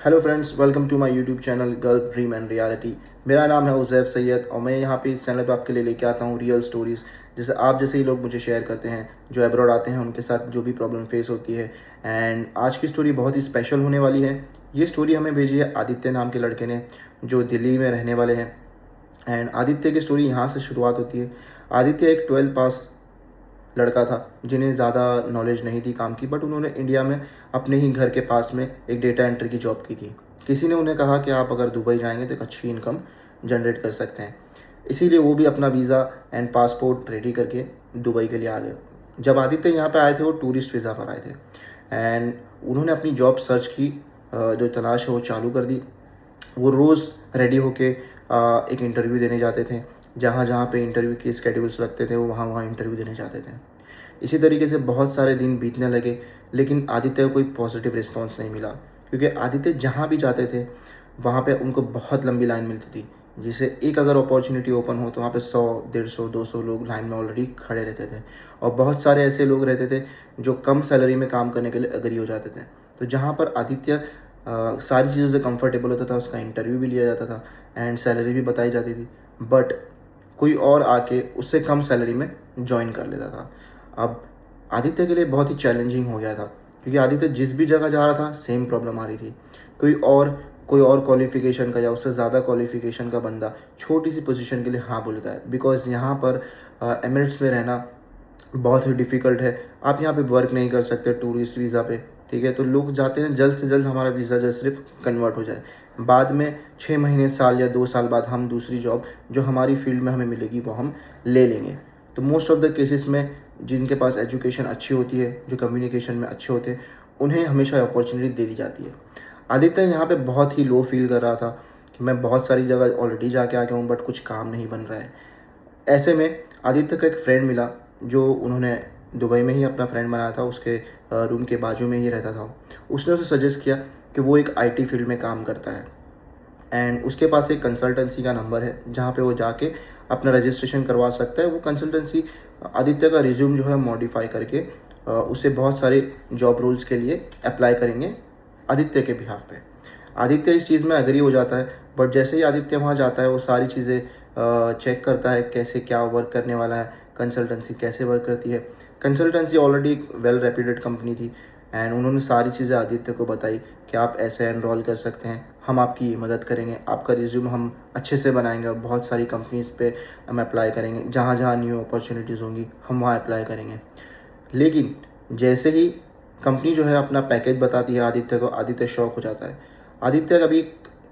Hello friends, welcome to my YouTube channel gulf dream and reality. मेरा नाम है उज़ैफ सैयद और मैं यहाँ पे इस चैनल पे आपके लिए लेके आता हूँ रियल स्टोरीज़। जैसे आप जैसे ही लोग मुझे शेयर करते हैं जो अब्रॉड आते हैं उनके साथ जो भी प्रॉब्लम फेस होती है। एंड आज की स्टोरी बहुत ही स्पेशल होने वाली है। ये स्टोरी हमें भेजी है आदित्य नाम के लड़के ने, जो दिल्ली में रहने वाले हैं। एंड आदित्य की स्टोरी यहाँ से शुरुआत होती है। आदित्य एक 12th पास लड़का था जिन्हें ज़्यादा नॉलेज नहीं थी काम की, बट उन्होंने इंडिया में अपने ही घर के पास में एक डेटा एंट्री की जॉब की थी। किसी ने उन्हें कहा कि आप अगर दुबई जाएंगे तो एक अच्छी इनकम जनरेट कर सकते हैं। इसीलिए वो भी अपना वीज़ा एंड पासपोर्ट रेडी करके दुबई के लिए आ गए। जब आदित्य यहाँ पे आए थे वो टूरिस्ट वीज़ा पर आए थे। एंड उन्होंने अपनी जॉब सर्च की, जो तलाश है वो चालू कर दी। वो रोज़ रेडी होके एक इंटरव्यू देने जाते थे। जहाँ जहाँ पे इंटरव्यू के स्केड्यूल्स लगते थे वो वहाँ वहाँ इंटरव्यू देने जाते थे। इसी तरीके से बहुत सारे दिन बीतने लगे, लेकिन आदित्य को कोई पॉजिटिव रिस्पॉन्स नहीं मिला। क्योंकि आदित्य जहाँ भी जाते थे वहाँ पे उनको बहुत लंबी लाइन मिलती थी। जिसे एक अगर अपॉर्चुनिटी ओपन हो तो वहाँ पे 100, 150, 200 लोग लाइन में ऑलरेडी खड़े रहते थे। और बहुत सारे ऐसे लोग रहते थे जो कम सैलरी में काम करने के लिए अग्री हो जाते थे। तो जहाँ पर आदित्य सारी चीज़ों से कंफर्टेबल होता था, उसका इंटरव्यू भी लिया जाता था एंड सैलरी भी बताई जाती थी, बट कोई और आके उससे कम सैलरी में ज्वाइन कर लेता था। अब आदित्य के लिए बहुत ही चैलेंजिंग हो गया था, क्योंकि आदित्य जिस भी जगह जा रहा था सेम प्रॉब्लम आ रही थी। कोई और क्वालिफ़िकेशन का या उससे ज़्यादा क्वालिफ़िकेशन का बंदा छोटी सी पोजीशन के लिए हाँ बोलता है। बिकॉज़ यहाँ पर एमिरेट्स में रहना बहुत ही डिफ़िकल्ट है। आप यहाँ पे वर्क नहीं कर सकते टूरिस्ट वीज़ा पे, ठीक है। तो लोग जाते हैं जल्द से जल्द हमारा वीज़ा जो है सिर्फ कन्वर्ट हो जाए, बाद में 6 महीने, साल या 2 साल बाद हम दूसरी जॉब जो हमारी फील्ड में हमें मिलेगी वो हम ले लेंगे। तो मोस्ट ऑफ़ द केसेस में जिनके पास एजुकेशन अच्छी होती है, जो कम्युनिकेशन में अच्छे होते हैं, उन्हें हमेशा अपॉर्चुनिटी दे दी जाती है। आदित्य यहाँ पे बहुत ही लो फील कर रहा था कि मैं बहुत सारी जगह ऑलरेडी जाके आ गया हूँ बट कुछ काम नहीं बन रहा है। ऐसे में आदित्य का एक फ्रेंड मिला, जो उन्होंने दुबई में ही अपना फ्रेंड बनाया था, उसके रूम के बाजू में ही रहता था। उसने उसे सजेस्ट किया कि वो एक आईटी फील्ड में काम करता है एंड उसके पास एक कंसल्टेंसी का नंबर है जहाँ पे वो जाके अपना रजिस्ट्रेशन करवा सकता है। वो कंसल्टेंसी आदित्य का रिज्यूम जो है मॉडिफाई करके उसे बहुत सारे जॉब रोल्स के लिए अप्लाई करेंगे आदित्य के बिहाफ पे। आदित्य इस चीज़ में एग्री हो जाता है, बट जैसे ही आदित्य वहाँ जाता है वो सारी चीज़ें चेक करता है कैसे क्या वर्क करने वाला है, कंसल्टेंसी कैसे वर्क करती है। कंसल्टेंसी ऑलरेडी एक वेल रेप्यूटेड कंपनी थी एंड उन्होंने सारी चीज़ें आदित्य को बताई कि आप ऐसे एनरोल कर सकते हैं, हम आपकी मदद करेंगे, आपका रिज्यूम हम अच्छे से बनाएंगे और बहुत सारी कंपनीज़ पे हम अप्लाई करेंगे, जहाँ जहाँ न्यू अपॉर्चुनिटीज़ होंगी हम वहाँ अप्लाई करेंगे। लेकिन जैसे ही कंपनी जो है अपना पैकेज बताती है आदित्य को, आदित्य शॉक हो जाता है। आदित्य कभी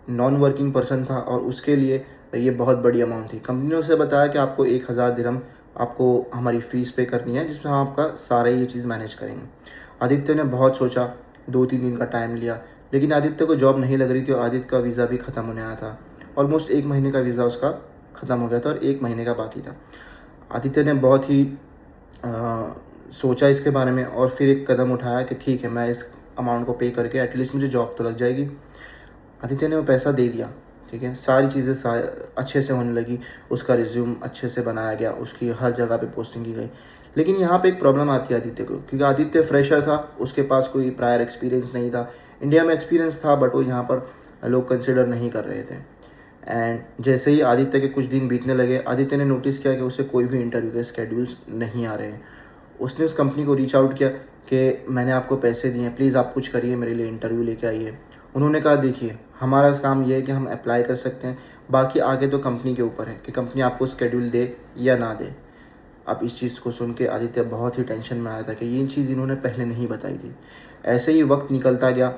नॉन वर्किंग पर्सन था और उसके लिए ये बहुत बड़ी अमाउंट थी। कंपनी ने उसे बताया कि आपको 1000 दिरहम आपको हमारी फ़ीस पे करनी है, जिसमें हम आपका सारा ये चीज़ मैनेज करेंगे। आदित्य ने बहुत सोचा, 2-3 दिन का टाइम लिया, लेकिन आदित्य को जॉब नहीं लग रही थी और आदित्य का वीज़ा भी ख़त्म होने आया था। ऑलमोस्ट 1 महीने का वीज़ा उसका ख़त्म हो गया था और 1 महीने का बाकी था। आदित्य ने बहुत ही सोचा इसके बारे में और फिर एक कदम उठाया कि ठीक है, मैं इस अमाउंट को पे करके एटलीस्ट मुझे जॉब तो लग जाएगी। आदित्य ने वो पैसा दे दिया, ठीक है। सारी चीज़ें अच्छे से होने लगी, उसका रिज्यूम अच्छे से बनाया गया, उसकी हर जगह पे पोस्टिंग की गई। लेकिन यहाँ पे एक प्रॉब्लम आती है आदित्य को, क्योंकि आदित्य फ्रेशर था, उसके पास कोई प्रायर एक्सपीरियंस नहीं था। इंडिया में एक्सपीरियंस था बट वो यहाँ पर लोग कंसिडर नहीं कर रहे थे। एंड जैसे ही आदित्य के कुछ दिन बीतने लगे, आदित्य ने नोटिस किया कि उसे कोई भी इंटरव्यू के स्केड्यूल्स नहीं आ रहे हैं। उसने उस कंपनी को रीच आउट किया कि मैंने आपको पैसे दिए हैं, प्लीज़ आप कुछ करिए, मेरे लिए इंटरव्यू लेके आइए। उन्होंने कहा देखिए, हमारा काम ये है कि हम अप्लाई कर सकते हैं, बाकी आगे तो कंपनी के ऊपर है कि कंपनी आपको स्केड्यूल दे या ना दे। अब इस चीज़ को सुन के आदित्य बहुत ही टेंशन में आया था कि ये चीज़ इन्होंने पहले नहीं बताई थी। ऐसे ही वक्त निकलता गया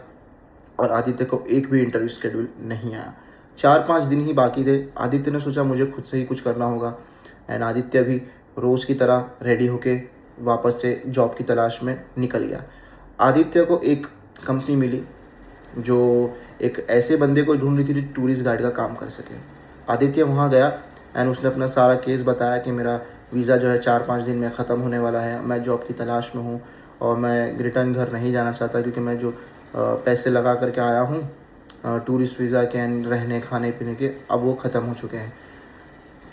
और आदित्य को एक भी इंटरव्यू शेड्यूल नहीं आया। 4-5 दिन ही बाकी थे। आदित्य ने सोचा मुझे खुद से ही कुछ करना होगा एंड आदित्य भी रोज़ की तरह रेडी होके वापस से जॉब की तलाश में निकल गया। आदित्य को एक कंपनी मिली जो एक ऐसे बंदे को ढूंढ रही थी जो टूरिस्ट गाइड का काम कर सके। आदित्य वहाँ गया एंड उसने अपना सारा केस बताया कि मेरा वीज़ा जो है 4-5 दिन में ख़त्म होने वाला है, मैं जॉब की तलाश में हूँ और मैं रिटर्न घर नहीं जाना चाहता, क्योंकि मैं जो पैसे लगा करके आया हूँ टूरिस्ट वीज़ा के एंड रहने खाने पीने के, अब वो ख़त्म हो चुके हैं।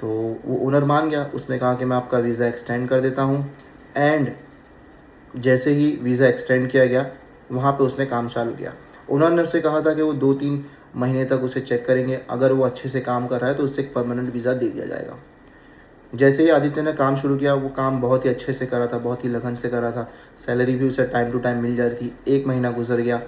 तो वो ओनर मान गया, उसने कहा कि मैं आपका वीज़ा एक्सटेंड कर देता हूँ। एंड जैसे ही वीज़ा एक्सटेंड किया गया, वहाँ पे उसने काम चालू किया। उन्होंने उससे कहा था कि वो 2-3 महीने तक उसे चेक करेंगे, अगर वो अच्छे से काम कर रहा है तो उससे एक परमानेंट वीज़ा दे दिया जाएगा। जैसे ही आदित्य ने काम शुरू किया, वो काम बहुत ही अच्छे से करा था, बहुत ही लगन से करा था, सैलरी भी उसे टाइम टू टाइम मिल जा रही थी। 1 महीना गुजर गया,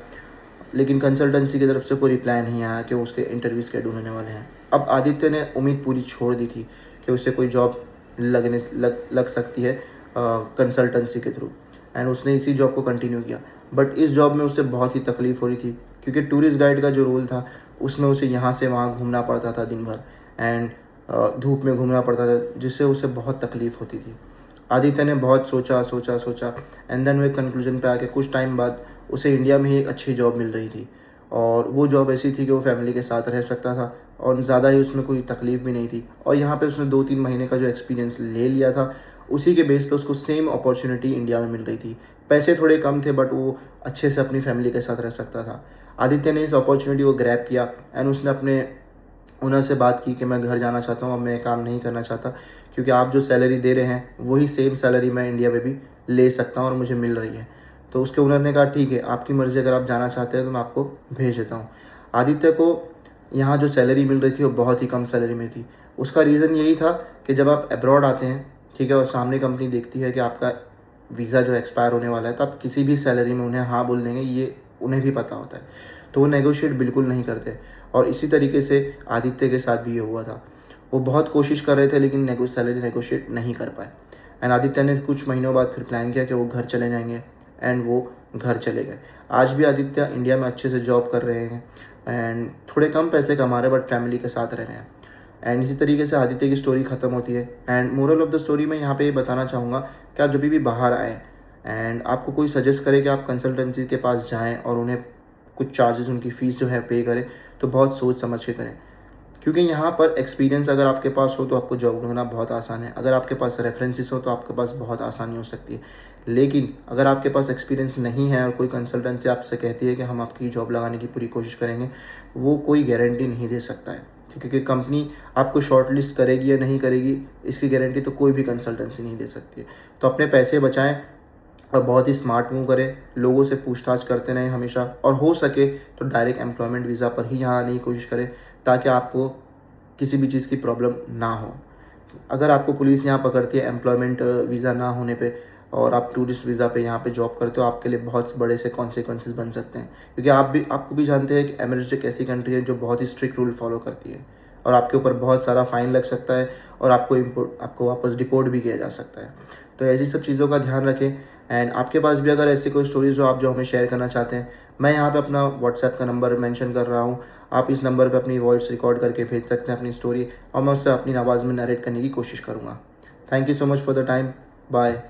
लेकिन कंसल्टेंसी की तरफ से कोई रिप्लाई नहीं आया कि उसके इंटरव्यू शेड्यूल होने वाले हैं। अब आदित्य ने उम्मीद पूरी छोड़ दी थी कि उसे कोई जॉब लग सकती है कंसल्टेंसी के थ्रू, एंड उसने इसी जॉब को कंटिन्यू किया। बट इस जॉब में उसे बहुत ही तकलीफ़ हो रही थी, क्योंकि टूरिस्ट गाइड का जो रोल था उसमें उसे यहाँ से वहाँ घूमना पड़ता था दिन भर, एंड धूप में घूमना पड़ता था, जिससे उसे बहुत तकलीफ़ होती थी। आदित्य ने बहुत सोचा सोचा सोचा, एंड देन वो एक कंक्लूजन पे आके कुछ टाइम बाद उसे इंडिया में ही एक अच्छी जॉब मिल रही थी, और वो जॉब ऐसी थी कि वो फैमिली के साथ रह सकता था और ज़्यादा ही उसमें कोई तकलीफ़ भी नहीं थी। और यहाँ पे उसने 2-3 महीने का जो एक्सपीरियंस ले लिया था, उसी के बेस पे उसको सेम अपॉर्चुनिटी इंडिया में मिल रही थी। पैसे थोड़े कम थे, बट वो अच्छे से अपनी फैमिली के साथ रह सकता था। आदित्य ने इस अपॉर्चुनिटी को ग्रैब किया, एंड उसने अपने ओनर से बात की कि मैं घर जाना चाहता हूँ, अब मैं काम नहीं करना चाहता, क्योंकि आप जो सैलरी दे रहे हैं वही सेम सैलरी मैं इंडिया में भी ले सकता हूँ और मुझे मिल रही है। तो उसके ओनर ने कहा ठीक है, आपकी मर्ज़ी, अगर आप जाना चाहते हैं तो मैं आपको भेज देता हूँ। आदित्य को यहाँ जो सैलरी मिल रही थी वो बहुत ही कम सैलरी में थी। उसका रीज़न यही था कि जब आप अब्रॉड आते हैं, ठीक है, और सामने कंपनी देखती है कि आपका वीज़ा जो एक्सपायर होने वाला है, तो आप किसी भी सैलरी में उन्हें हाँ बोल देंगे, ये उन्हें भी पता होता है। तो वो नेगोशिएट बिल्कुल नहीं करते, और इसी तरीके से आदित्य के साथ भी ये हुआ था। वो बहुत कोशिश कर रहे थे, लेकिन सैलरी नेगोशिएट नहीं कर पाए, एंड आदित्य ने कुछ महीनों बाद फिर प्लान किया कि वो घर चले जाएंगे, एंड वो घर चले गए। आज भी आदित्य इंडिया में अच्छे से जॉब कर रहे हैं, एंड थोड़े कम पैसे कमा रहे हैं, बट फैमिली के साथ रह रहे हैं। एंड इसी तरीके से आदित्य की स्टोरी ख़त्म होती है। And moral of the story में यहाँ पे ये बताना चाहूँगा कि आप जब भी बाहर आएँ एंड आपको कोई सजेस्ट करे कि आप कंसल्टेंसी के पास जाएँ और उन्हें कुछ चार्जेस, उनकी फ़ीस जो है पे करें, तो बहुत सोच समझ के करें, क्योंकि यहाँ पर एक्सपीरियंस अगर आपके पास हो तो आपको जॉब ढूंढना बहुत आसान है। अगर आपके पास रेफरेंसेस हो तो आपके पास बहुत आसानी हो सकती है। लेकिन अगर आपके पास एक्सपीरियंस नहीं है और कोई कंसल्टेंसी आपसे कहती है कि हम आपकी जॉब लगाने की पूरी कोशिश करेंगे, वो कोई गारंटी नहीं दे सकता है, क्योंकि कंपनी आपको शॉर्टलिस्ट करेगी या नहीं करेगी, इसकी गारंटी तो कोई भी कंसल्टेंसी नहीं दे सकती है। तो अपने पैसे बचाएं और बहुत ही स्मार्ट मूव करें, लोगों से पूछताछ करते रहें हमेशा, और हो सके तो डायरेक्ट एम्प्लॉयमेंट वीज़ा पर ही यहाँ आने की कोशिश करें, ताकि आपको किसी भी चीज़ की प्रॉब्लम ना हो। अगर आपको पुलिस यहाँ पकड़ती है एम्प्लॉयमेंट वीज़ा ना होने पे, और आप टूरिस्ट वीज़ा पे यहाँ पे जॉब करते हो, आपके लिए बहुत बड़े से कॉन्सिक्वेंसेस बन सकते हैं, क्योंकि आपको भी जानते हैं कि अमेरिका एक ऐसी कंट्री है जो बहुत ही स्ट्रिक्ट रूल फॉलो करती है, और आपके ऊपर बहुत सारा फ़ाइन लग सकता है, और आपको वापस डिपोर्ट भी किया जा सकता है। तो ऐसी सब चीज़ों का ध्यान रखें। एंड आपके पास भी अगर ऐसी कोई स्टोरीज़ जो हमें शेयर करना चाहते हैं, मैं यहाँ पे अपना व्हाट्सएप का नंबर मेंशन कर रहा हूँ। आप इस नंबर पे अपनी वॉइस रिकॉर्ड करके भेज सकते हैं अपनी स्टोरी, और मैं उससे अपनी आवाज़ में नरेट करने की कोशिश करूँगा। Thank you so much for the time. Bye.